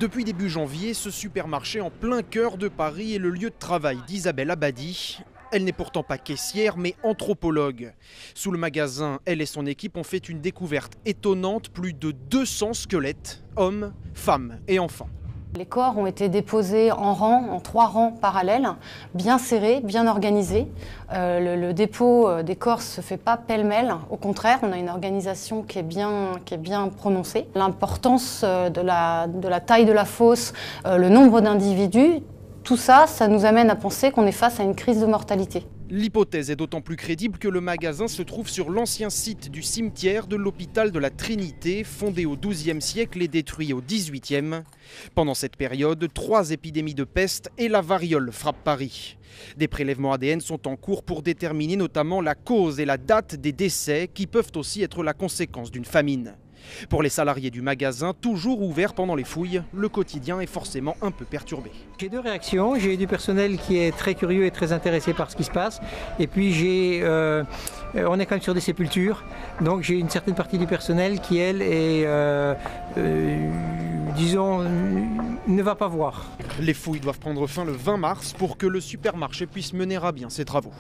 Depuis début janvier, ce supermarché en plein cœur de Paris est le lieu de travail d'Isabelle Abadi. Elle n'est pourtant pas caissière, mais anthropologue. Sous le magasin, elle et son équipe ont fait une découverte étonnante, plus de 200 squelettes, hommes, femmes et enfants. Les corps ont été déposés en rang, en 3 rangs parallèles, bien serrés, bien organisés. Le dépôt des corps ne se fait pas pêle-mêle. Au contraire, on a une organisation qui est bien prononcée. L'importance de la taille de la fosse, le nombre d'individus, tout ça, ça nous amène à penser qu'on est face à une crise de mortalité. L'hypothèse est d'autant plus crédible que le magasin se trouve sur l'ancien site du cimetière de l'hôpital de la Trinité, fondé au XIIe siècle et détruit au XVIIIe. Pendant cette période, 3 épidémies de peste et la variole frappent Paris. Des prélèvements ADN sont en cours pour déterminer notamment la cause et la date des décès qui peuvent aussi être la conséquence d'une famine. Pour les salariés du magasin, toujours ouvert pendant les fouilles, le quotidien est forcément un peu perturbé. J'ai 2 réactions. J'ai du personnel qui est très curieux et très intéressé par ce qui se passe. Et puis on est quand même sur des sépultures. Donc j'ai une certaine partie du personnel qui, elle, disons, ne va pas voir. Les fouilles doivent prendre fin le 20 mars pour que le supermarché puisse mener à bien ses travaux.